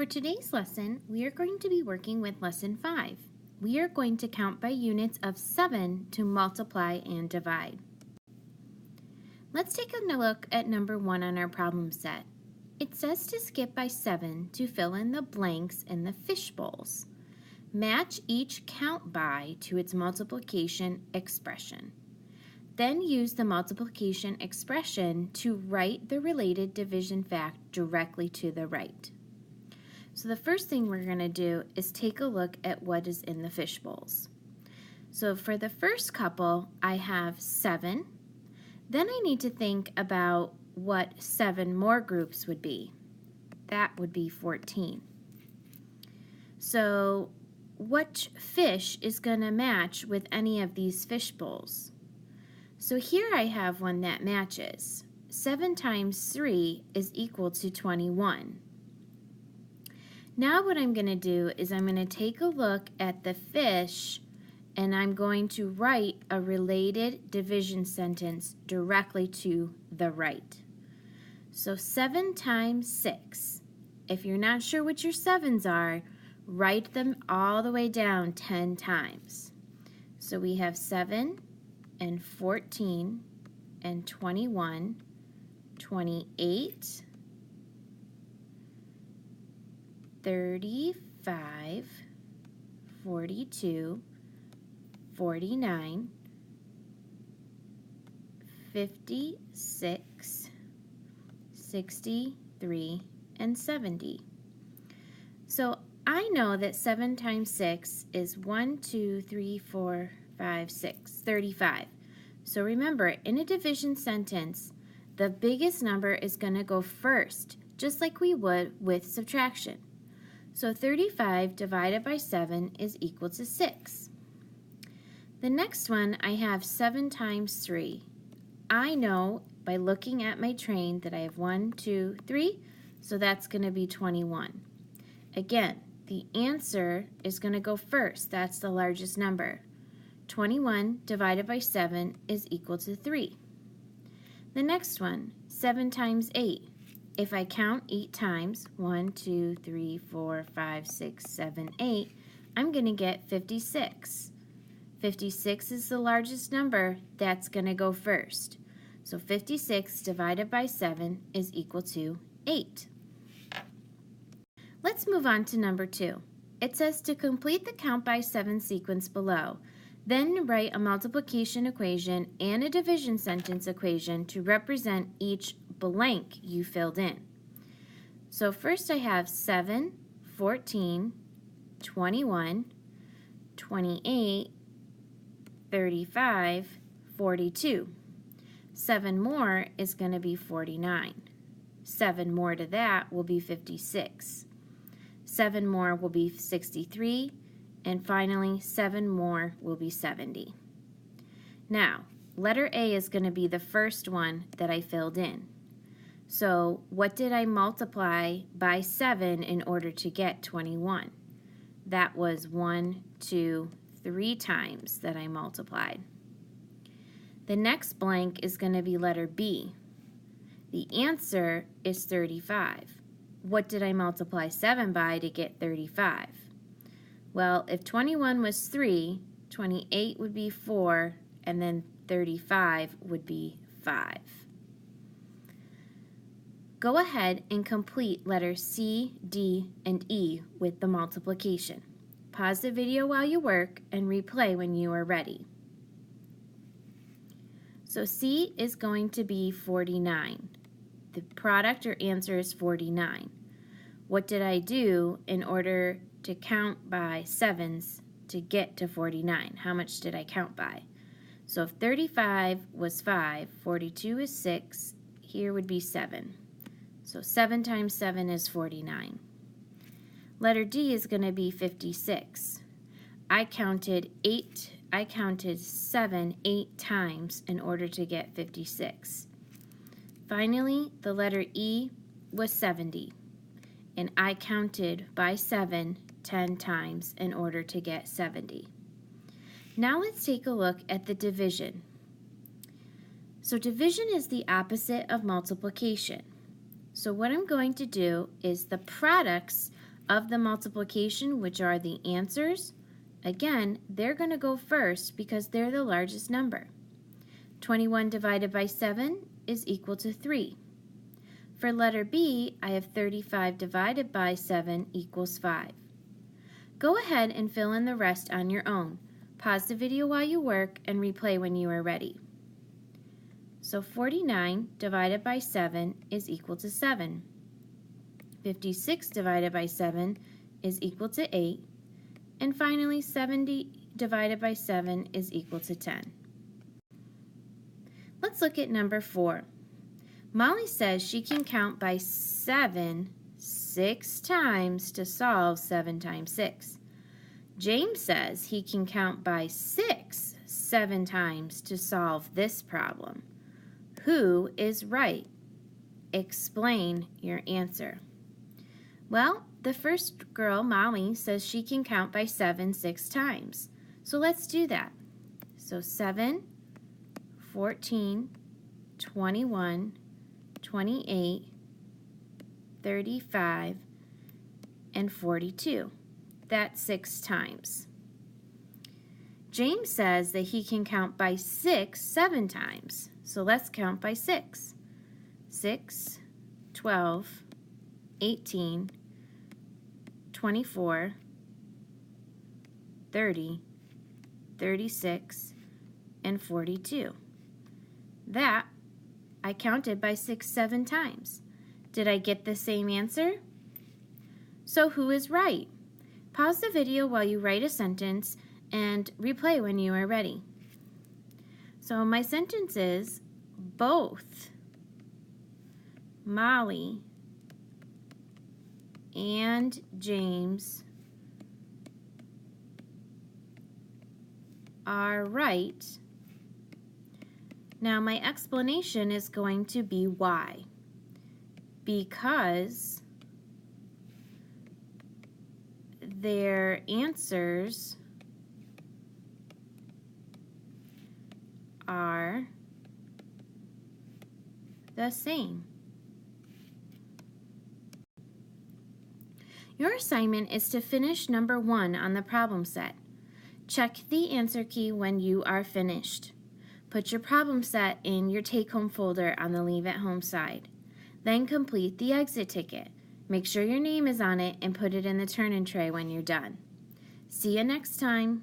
For today's lesson, we are going to be working with Lesson 5. We are going to count by units of 7 to multiply and divide. Let's take a look at number 1 on our problem set. It says to skip by 7 to fill in the blanks in the fish bowls. Match each count by to its multiplication expression. Then use the multiplication expression to write the related division fact directly to the right. So the first thing we're going to do is take a look at what is in the fish bowls. So for the first couple, I have 7. Then I need to think about what 7 more groups would be. That would be 14. So which fish is going to match with any of these fish bowls? So here I have one that matches. 7 times 3 is equal to 21. Now what I'm going to do is I'm going to take a look at the fish and I'm going to write a related division sentence directly to the right. So 7 times 6. If you're not sure what your 7s are, write them all the way down 10 times. So we have 7 and 14 and 21, 28, 35, 42, 49, 56, 63, and 70. So I know that 7 times 6 is 1, 2, 3, 4, 5, 6, 35. So remember, in a division sentence, the biggest number is going to go first, just like we would with subtraction. So 35 divided by 7 is equal to 6. The next one, I have 7 times 3. I know by looking at my train that I have 1, 2, 3, so that's going to be 21. Again, the answer is going to go first. That's the largest number. 21 divided by 7 is equal to 3. The next one, 7 times 8. If I count 8 times, 1, 2, 3, 4, 5, 6, 7, 8, I'm going to get 56. 56 is the largest number. That's going to go first. So 56 divided by 7 is equal to 8. Let's move on to number 2. It says to complete the count by 7 sequence below. Then write a multiplication equation and a division sentence equation to represent each blank you filled in. So first I have 7, 14, 21, 28, 35, 42. 7 more is going to be 49. 7 more to that will be 56. 7 more will be 63. And finally, 7 more will be 70. Now, letter A is going to be the first one that I filled in. So, what did I multiply by 7 in order to get 21? That was 1, 2, 3 times that I multiplied. The next blank is going to be letter B. The answer is 35. What did I multiply 7 by to get 35? Well, if 21 was 3, 28 would be 4, and then 35 would be 5. Go ahead and complete letters C, D, and E with the multiplication. Pause the video while you work and replay when you are ready. So C is going to be 49. The product or answer is 49. What did I do in order to count by 7s to get to 49? How much did I count by? So if 35 was 5, 42 is 6, here would be 7. So 7 times 7 is 49. Letter D is going to be 56. I counted 7 8 times in order to get 56. Finally, the letter E was 70. And I counted by 7 10 times in order to get 70. Now let's take a look at the division. So division is the opposite of multiplication. So what I'm going to do is the products of the multiplication, which are the answers, again, they're going to go first because they're the largest number. 21 divided by 7 is equal to 3. For letter B, I have 35 divided by 7 equals 5. Go ahead and fill in the rest on your own. Pause the video while you work and replay when you are ready. So 49 divided by 7 is equal to 7. 56 divided by 7 is equal to 8. And finally, 70 divided by 7 is equal to 10. Let's look at number 4. Molly says she can count by 7 6 times to solve 7 times 6. James says he can count by 6 7 times to solve this problem. Who is right? Explain your answer. Well, the first girl, Molly, says she can count by 7 6 times. So let's do that. So 7, 14, 21, 28, 35, and 42. That's 6 times. James says that he can count by 6 7 times. So let's count by 6. 6, 12, 18, 24, 30, 36, and 42. That I counted by 6 7 times. Did I get the same answer? So who is right? Pause the video while you write a sentence and replay when you are ready. So my sentence is, both Molly and James are right. Now my explanation is going to be why. Because their answers are the same. Your assignment is to finish number 1 on the problem set. Check the answer key when you are finished. Put your problem set in your take-home folder on the Leave at Home side. Then complete the exit ticket. Make sure your name is on it and put it in the turn-in tray when you're done. See you next time.